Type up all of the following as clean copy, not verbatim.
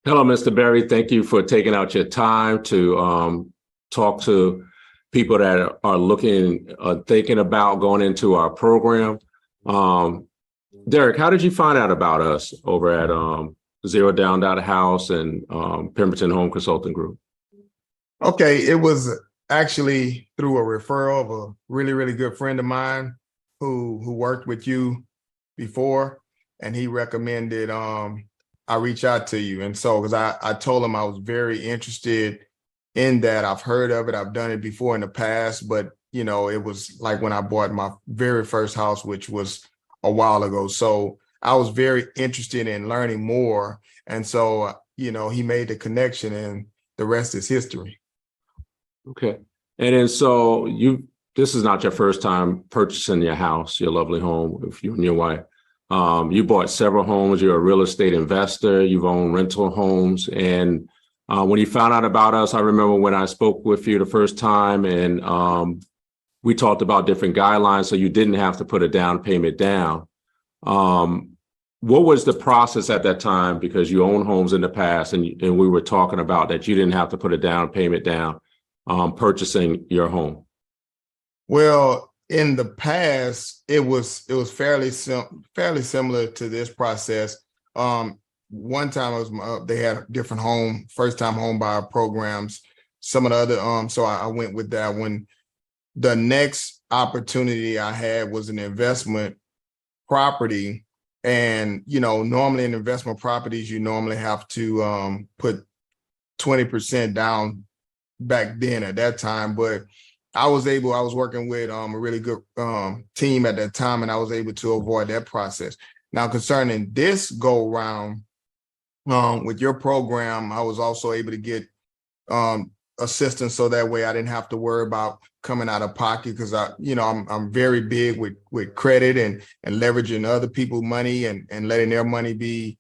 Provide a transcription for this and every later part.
Hello, Mr. Berry. Thank you for taking out your time to talk to people that are looking, thinking about going into our program. Derek, how did you find out about us over at Zero Down House and Pemberton Home Consulting Group? Okay, it was actually through a referral of a really, really good friend of mine who worked with you before, and he recommended I reach out to you. And so, because I told him I was very interested in that. I've heard of it. I've done it before in the past, but it was like when I bought my very first house, which was a while ago. So I was very interested in learning more. And so, he made the connection and the rest is history. Okay. And then so this is not your first time purchasing your house, your lovely home with you and your wife. You bought several homes. You're a real estate investor. You've owned rental homes. And when you found out about us, I remember when I spoke with you the first time and we talked about different guidelines so you didn't have to put a down payment down. What was the process at that time? Because you owned homes in the past and we were talking about that you didn't have to put a down payment down purchasing your home. Well, in the past, it was fairly similar to this process. One time they had different first time home buyer programs. Some of the other so I went with that one. The next opportunity I had was an investment property, and normally in investment properties you normally have to put 20% down back then at that time, but I was working with a really good team at that time, and I was able to avoid that process. Now, concerning this go round with your program, I was also able to get assistance so that way I didn't have to worry about coming out of pocket, because I'm very big with credit and leveraging other people's money and letting their money be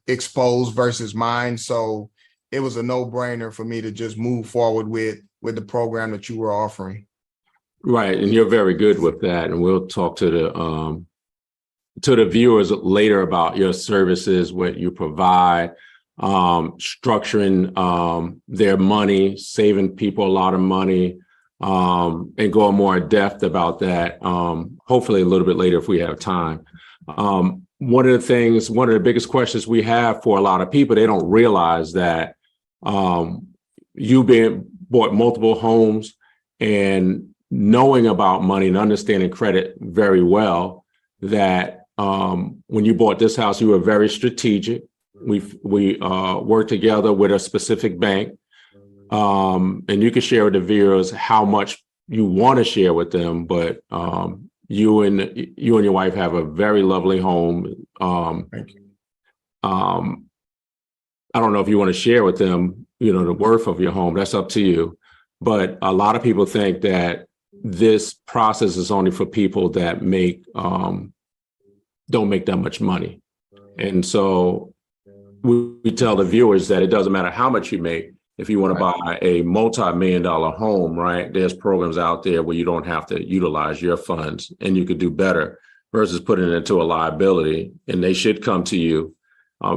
exposed versus mine. So it was a no-brainer for me to just move forward with the program that you were offering. Right, and you're very good with that, and we'll talk to the viewers later about your services, what you provide, structuring their money, saving people a lot of money, and going more in depth about that. Hopefully, a little bit later if we have time. One of the biggest questions we have for a lot of people, they don't realize that you bought multiple homes and knowing about money and understanding credit very well, that when you bought this house, you were very strategic. We worked together with a specific bank, and you can share with the viewers how much you want to share with them, but you and your wife have a very lovely home. Thank you. I don't know if you want to share with them, the worth of your home. That's up to you. But a lot of people think that this process is only for people that don't make that much money. And so we tell the viewers that it doesn't matter how much you make. If you want to buy a multi-million-dollar home, right, there's programs out there where you don't have to utilize your funds and you could do better versus putting it into a liability. And they should come to you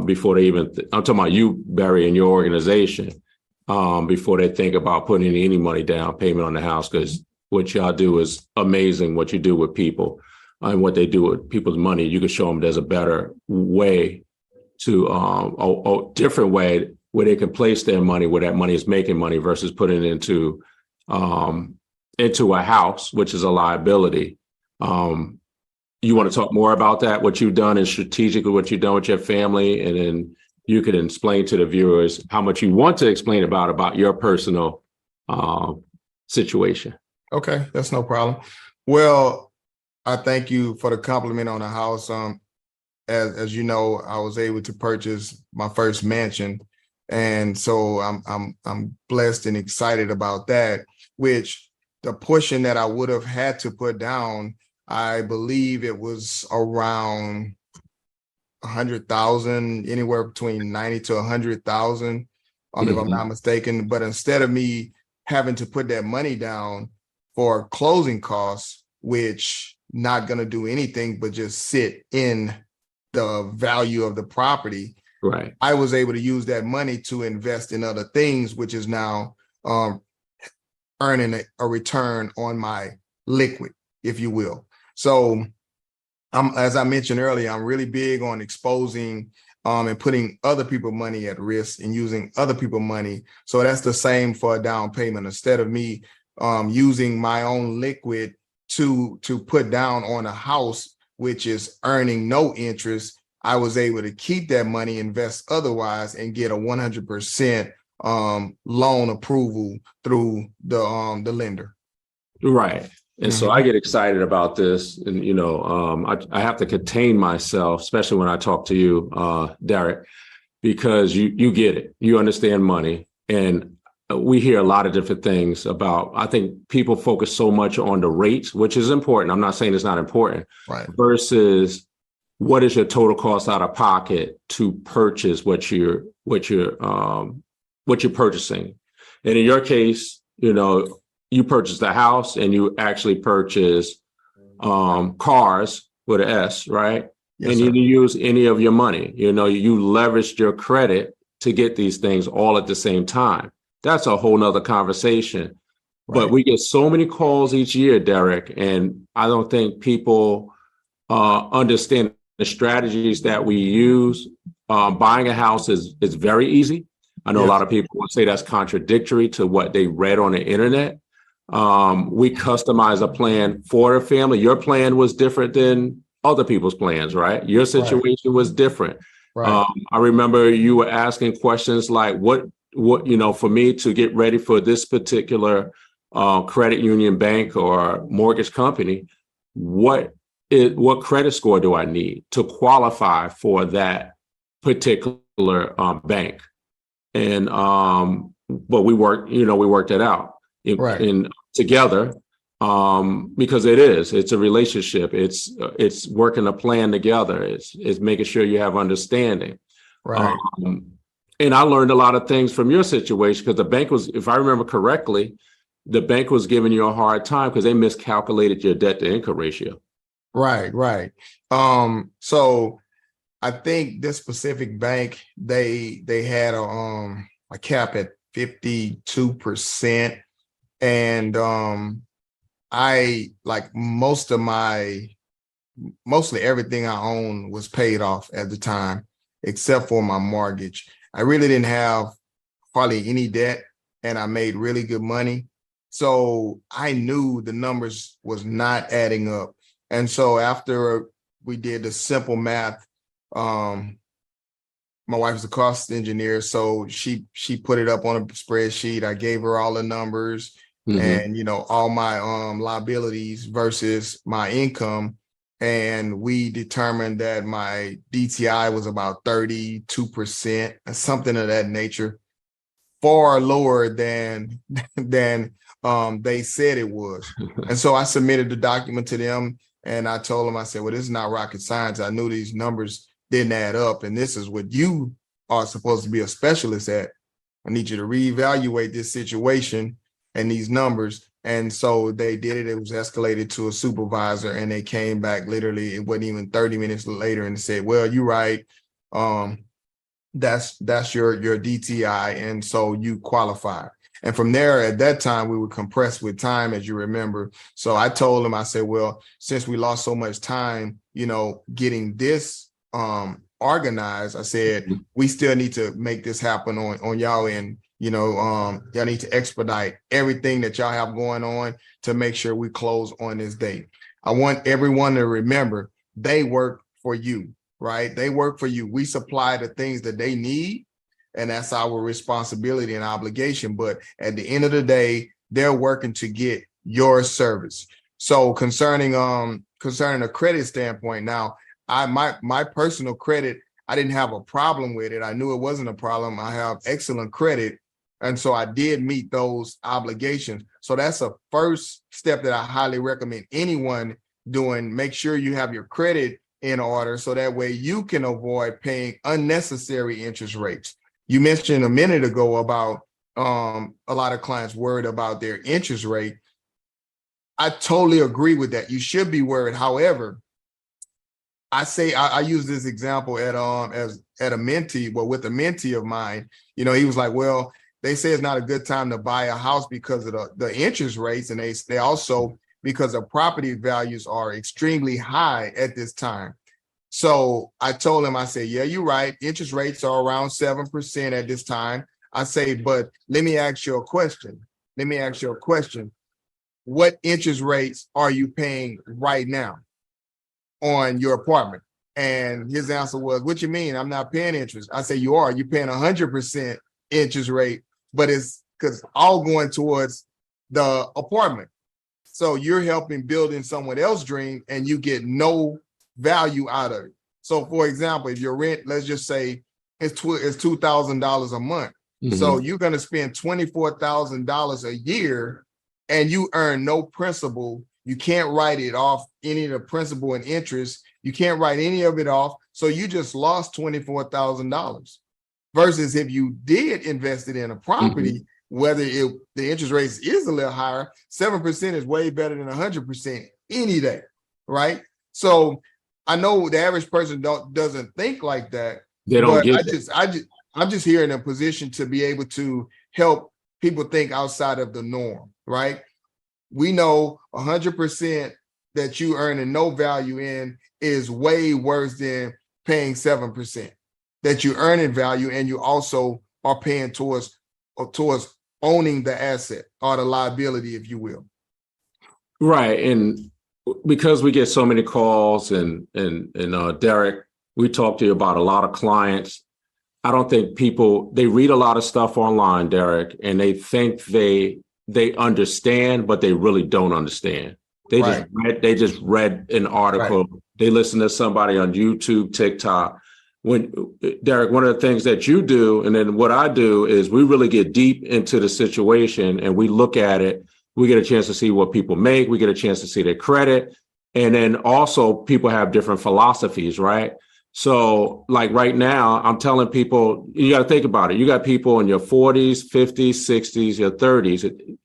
before they even, I'm talking about you, Barry, and your organization, before they think about putting any money down payment on the house, because what y'all do is amazing, what you do with people and what they do with people's money. You can show them there's a better way to, a different way where they can place their money, where that money is making money versus putting it into a house, which is a liability. You want to talk more about that, what you've done and strategically what you've done with your family, and then you can explain to the viewers how much you want to explain about your personal situation. Okay, that's no problem. Well, I thank you for the compliment on the house. As you know, I was able to purchase my first mansion, and so I'm blessed and excited about that. Which the portion that I would have had to put down, I believe it was around 100,000, anywhere between 90 to 100,000, if I'm not mistaken. But instead of me having to put that money down for closing costs, which not going to do anything but just sit in the value of the property, Right. I was able to use that money to invest in other things, which is now earning a return on my liquid, if you will. So as I mentioned earlier, I'm really big on exposing and putting other people's money at risk and using other people's money. So that's the same for a down payment. Instead of me using my own liquid to put down on a house, which is earning no interest, I was able to keep that money, invest otherwise, and get a 100% loan approval through the lender. Right. And so I get excited about this, and I have to contain myself, especially when I talk to you, Derek, because you get it, you understand money, and we hear a lot of different things about. I think people focus so much on the rates, which is important. I'm not saying it's not important, right? Versus what is your total cost out of pocket to purchase what you're purchasing, and in your case, you purchased a house and you actually purchase cars with an S, right? Yes, and sir. you didn't use any of your money. You leveraged your credit to get these things all at the same time. That's a whole nother conversation. Right. But we get so many calls each year, Derek, and I don't think people understand the strategies that we use. Buying a house is very easy. I know a lot of people would say that's contradictory to what they read on the internet. We customize a plan for a family. Your plan was different than other people's plans, right? Your situation was different. Right. I remember you were asking questions like, what, for me to get ready for this particular credit union, bank, or mortgage company, what credit score do I need to qualify for that particular bank? And but we worked it out together, because it's a relationship. It's working a plan together. It's making sure you have understanding. Right. And I learned a lot of things from your situation, because the bank was, if I remember correctly, the bank was giving you a hard time because they miscalculated your debt to income ratio. Right. So I think this specific bank, they had a cap at 52%. And I, like, mostly everything I own was paid off at the time, except for my mortgage. I really didn't have hardly any debt, and I made really good money. So I knew the numbers was not adding up. And so after we did the simple math, my wife's a cost engineer, so she put it up on a spreadsheet. I gave her all the numbers and all my liabilities versus my income, and we determined that my DTI was about 32%, something of that nature, far lower than they said it was. And so I submitted the document to them, and I told them, I said, well, this is not rocket science. I knew these numbers didn't add up, and this is what you are supposed to be a specialist at. I need you to reevaluate this situation and these numbers. And so they did it. It was escalated to a supervisor, and they came back literally, it wasn't even 30 minutes later, and said, well, you're right. That's your DTI, and so you qualify. And from there, at that time, we were compressed with time, as you remember. So I told him, I said, well, since we lost so much time, getting this organized, I said, we still need to make this happen on y'all end. Y'all need to expedite everything that y'all have going on to make sure we close on this date. I want everyone to remember they work for you, right? They work for you. We supply the things that they need, and that's our responsibility and obligation. But at the end of the day, they're working to get your service. So concerning a credit standpoint, now, my personal credit, I didn't have a problem with it. I knew it wasn't a problem. I have excellent credit. And so I did meet those obligations. So that's a first step that I highly recommend anyone doing. Make sure you have your credit in order, so that way you can avoid paying unnecessary interest rates. You mentioned a minute ago about a lot of clients worried about their interest rate. I totally agree with that. You should be worried. However, I say I use this example as at a mentee, well, with a mentee of mine, you know, he was like, well, they say it's not a good time to buy a house because of the interest rates, and they also because the property values are extremely high at this time. So I told him, I said, yeah, you're right. Interest rates are around 7% at this time. I say, but let me ask you a question. Let me ask you a question. What interest rates are you paying right now on your apartment? And his answer was, what you mean? I'm not paying interest. I say, you are. You're paying 100% interest rate, but it's because all going towards the apartment. So you're helping building someone else's dream and you get no value out of it. So for example, if your rent, let's just say it's $2,000 a month. So you're going to spend $24,000 a year and you earn no principal. You can't write it off, any of the principal and interest. You can't write any of it off. So you just lost $24,000 versus if you did invest it in a property, whether the interest rate is a little higher, 7% is way better than 100% any day, right? So I know the average person doesn't think like that. They don't get it. I'm just here in a position to be able to help people think outside of the norm, right? We know 100% that you earn and no value in is way worse than paying 7%. That you earn in value and you also are paying towards owning the asset or the liability, if you will. Right. And because we get so many calls and Derek, we talk to you about a lot of clients. I don't think they read a lot of stuff online, Derek, and they think they understand, but they really don't understand. They just read an article. Right. They listen to somebody on YouTube, TikTok. Derek, one of the things that you do, and then what I do is we really get deep into the situation and we look at it. We get a chance to see what people make. We get a chance to see their credit. And then also people have different philosophies, right? So like right now, I'm telling people, you got to think about it. You got people in your 40s, 50s, 60s, your 30s.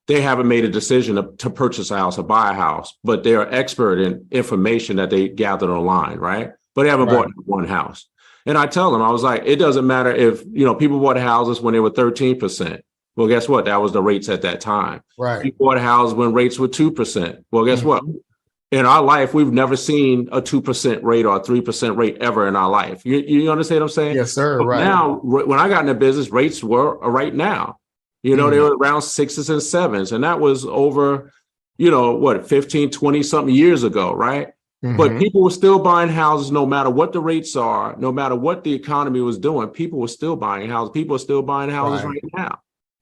They haven't made a decision to purchase a house or buy a house, but they are expert in information that they gathered online, right? But they haven't bought one house. And I tell them, I was like, it doesn't matter if, people bought houses when they were 13%. Well, guess what? That was the rates at that time. Right. People bought houses when rates were 2%. Well, guess what? In our life, we've never seen a 2% rate or a 3% rate ever in our life. You understand what I'm saying? Yes, sir. But right. Now, when I got into business, rates were right now. They were around 6s and 7s. And that was over, 15, 20 something years ago, right? But people were still buying houses no matter what the rates are, no matter what the economy was doing. People were still buying houses. People are still buying houses right now.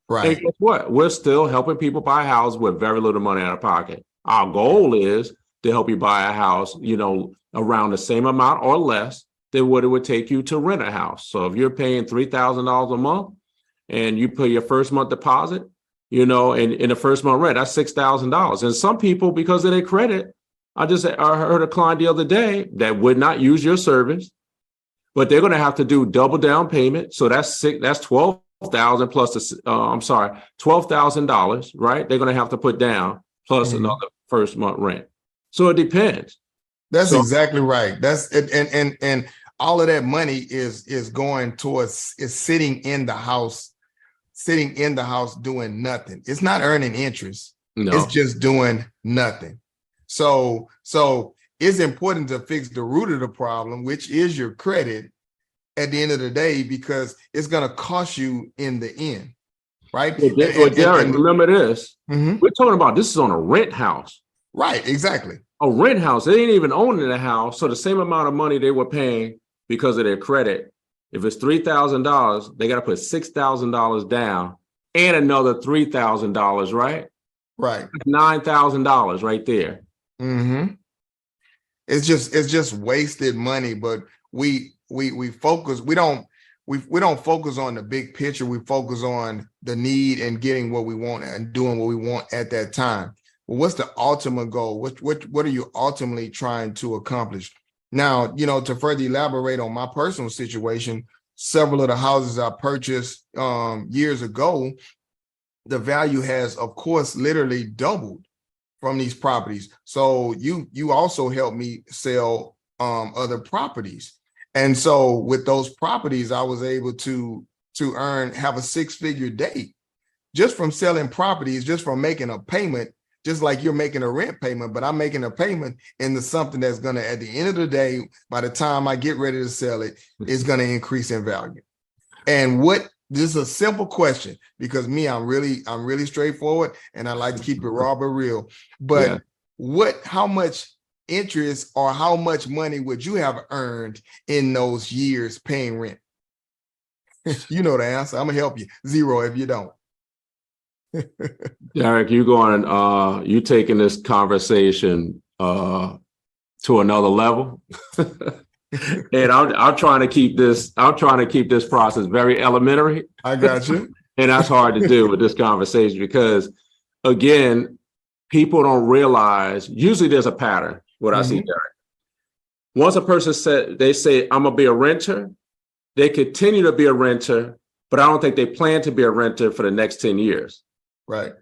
Right. And guess what? We're still helping people buy houses with very little money out of pocket. Our goal is to help you buy a house, around the same amount or less than what it would take you to rent a house. So if you're paying $3,000 a month and you pay your first month deposit, and in the first month rent, that's $6,000. And some people, because of their credit, I heard a client the other day that would not use your service, but they're going to have to do double down payment. So that's $12,000 plus $12,000, right? They're going to have to put down plus another first month rent. So it depends. That's exactly right. That's it, and all of that money is going towards sitting in the house doing nothing. It's not earning interest. No. It's just doing nothing. So it's important to fix the root of the problem, which is your credit at the end of the day, because it's going to cost you in the end, right? Well, Derek, remember this. We're talking about this is on a rent house. Right, exactly. A rent house. They ain't even owning the house. So the same amount of money they were paying because of their credit, if it's $3,000, they got to put $6,000 down and another $3,000, right? Right. $9,000 right there. It's just wasted money, but we focus, we don't focus on the big picture. We focus on the need and getting what we want and doing what we want at that time. Well, what's the ultimate goal? What are you ultimately trying to accomplish? Now, to further elaborate on my personal situation, several of the houses I purchased years ago, the value has, of course, literally doubled from these properties. So you also helped me sell other properties. And so with those properties, I was able to have a 6-figure day just from selling properties, just from making a payment, just like you're making a rent payment, but I'm making a payment into something that's going to, at the end of the day, by the time I get ready to sell it, is going to increase in value. And this is a simple question, because I'm really straightforward, and I like to keep it raw but real. But how much interest or how much money would you have earned in those years paying rent? You know the answer. I'm gonna help you. 0 if you don't. Derek, you taking this conversation to another level. And I'm trying to keep this process very elementary. I got you. And that's hard to do with this conversation, because again, people don't realize, usually there's a pattern, what I see, Derek. Once a person they say, I'm gonna be a renter, they continue to be a renter, but I don't think they plan to be a renter for the next 10 years. Right.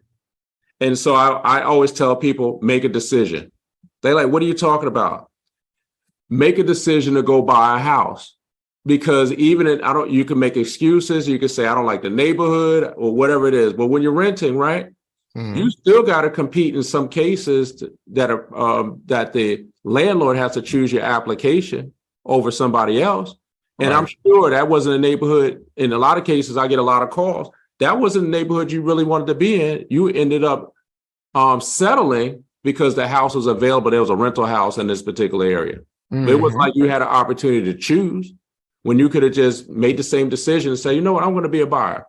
And so I always tell people, make a decision. They're like, what are you talking about? Make a decision to go buy a house, because you can make excuses. You can say, I don't like the neighborhood or whatever it is. But when you're renting, right, you still got to compete in some cases that the landlord has to choose your application over somebody else. And right. I'm sure that wasn't a neighborhood. In a lot of cases, I get a lot of calls. That wasn't a neighborhood you really wanted to be in. You ended up settling because the house was available. There was a rental house in this particular area. It was like you had an opportunity to choose, when you could have just made the same decision and say, you know what, I'm going to be a buyer.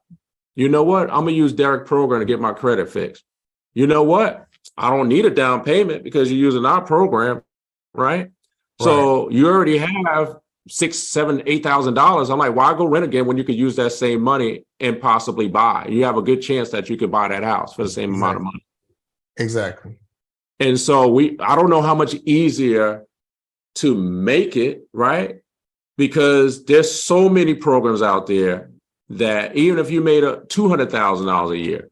You know what, I'm going to use Derek's program to get my credit fixed. You know what, I don't need a down payment because you're using our program, right? So you already have $6,000, $7,000, $8,000. I'm like, why go rent again when you could use that same money and possibly buy? You have a good chance that you could buy that house for the same amount of money. Exactly. And so I don't know how much easier to make it, right? Because there's so many programs out there that even if you made $200,000 a year,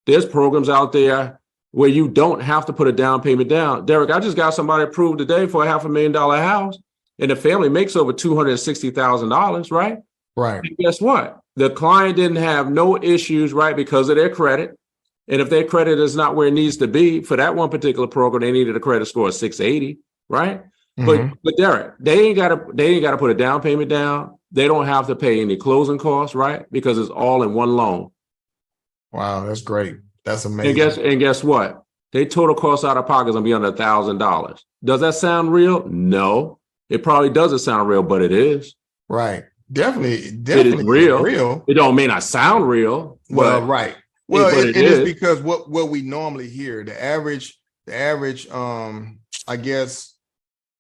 there's programs out there where you don't have to put a down payment down. Derek, I just got somebody approved today for a $500,000 house, and the family makes over $260,000, right? Right. And guess what? The client didn't have no issues, right, because of their credit. And if their credit is not where it needs to be for that one particular program, they needed a credit score of 680, right? But Derek, they ain't got to put a down payment down. They don't have to pay any closing costs, right? Because it's all in one loan. Wow, that's great. That's amazing. And guess what? They total cost out of pocket is gonna be under $1,000. Does that sound real? No, it probably doesn't sound real, but it is. Right. Definitely it is real. It don't may not sound real. Well, right. Well, it is because what we normally hear, the average, I guess,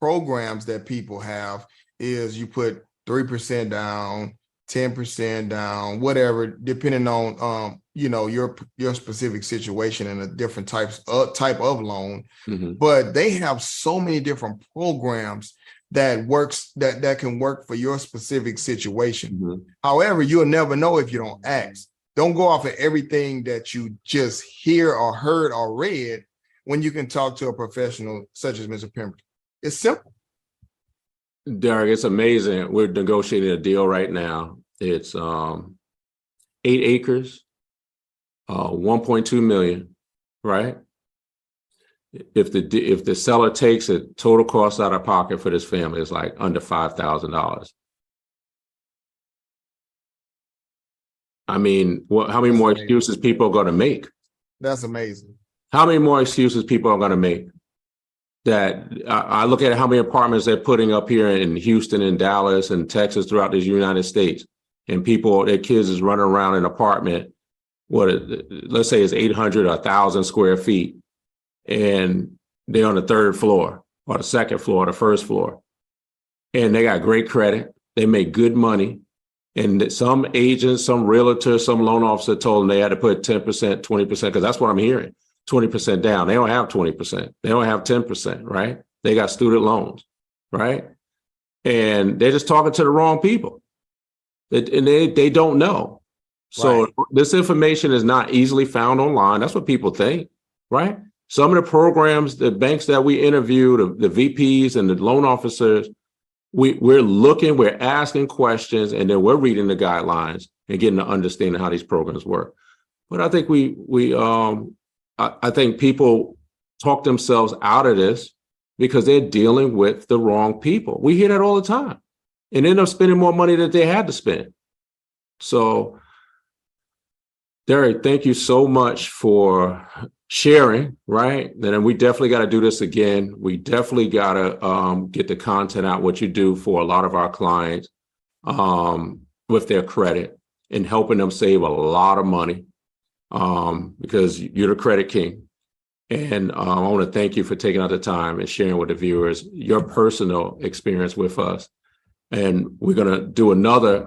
programs that people have is you put 3% down, 10% down, whatever, depending on your specific situation and a different type of loan. But they have so many different programs that can work for your specific situation. However, you'll never know if you don't ask. Don't go off of everything that you just hear or heard or read when you can talk to a professional such as Mr. Pemberton. It's simple. Derek, it's amazing. We're negotiating a deal right now. It's 8 acres, 1.2 million, right? If the seller takes it, total cost out of pocket for this family is like under $5,000. I mean, how many more excuses people are going to make? That's amazing. How many more excuses people are going to make? That I look at how many apartments they're putting up here in Houston and Dallas and Texas throughout the United States, and their kids is running around an apartment, let's say it's 800 or 1,000 square feet, and they're on the 3rd floor or the 2nd floor or the 1st floor, and they got great credit, they make good money, and some agents, some realtor, some loan officer told them they had to put 10%, 20%, because that's what I'm hearing. 20% down. They don't have 20%. They don't have 10%, right? They got student loans, right? And they're just talking to the wrong people. And they don't know. So This information is not easily found online. That's what people think, right? Some of the programs, the banks that we interview, the VPs and the loan officers, we're looking, we're asking questions, and then we're reading the guidelines and getting to understanding how these programs work. But I think I think people talk themselves out of this because they're dealing with the wrong people. We hear that all the time and end up spending more money than they had to spend. So, Derek, thank you so much for sharing, right? Then we definitely got to do this again. We definitely got to get the content out, what you do for a lot of our clients with their credit and helping them save a lot of money because you're the credit king. And I want to thank you for taking out the time and sharing with the viewers your personal experience with us. And we're going to do another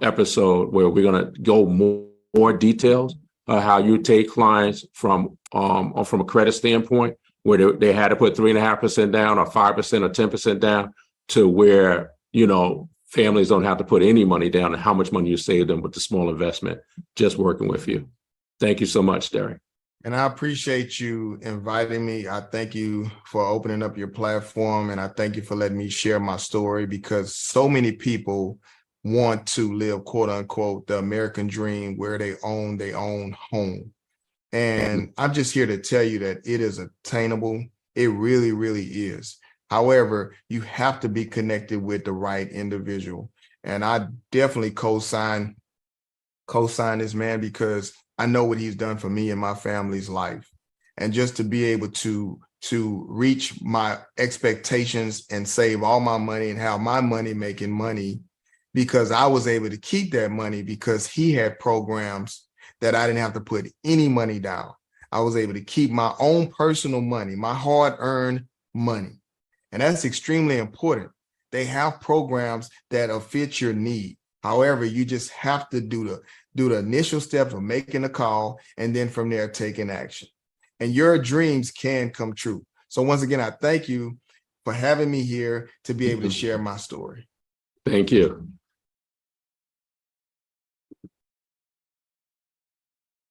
episode where we're going to go more details of how you take clients from a credit standpoint, where they had to put 3.5% down or 5% or 10% down, to where, you know, families don't have to put any money down, and how much money you save them with the small investment just working with you. Thank you so much, Derek. And I appreciate you inviting me. I thank you for opening up your platform, and I thank you for letting me share my story, because so many people want to live, quote unquote, the American dream, where they own their own home. And I'm just here to tell you that it is attainable. It really, really is. However, you have to be connected with the right individual. And I definitely co-sign this man, because I know what he's done for me and my family's life. And just to be able to reach my expectations and save all my money and have my money making money, because I was able to keep that money because he had programs that I didn't have to put any money down. I was able to keep my own personal money, my hard-earned money. And that's extremely important. They have programs that'll fit your need. However, you just have to do the initial steps of making a call, and then from there, taking action. And your dreams can come true. So once again, I thank you for having me here to be able to share my story. Thank you.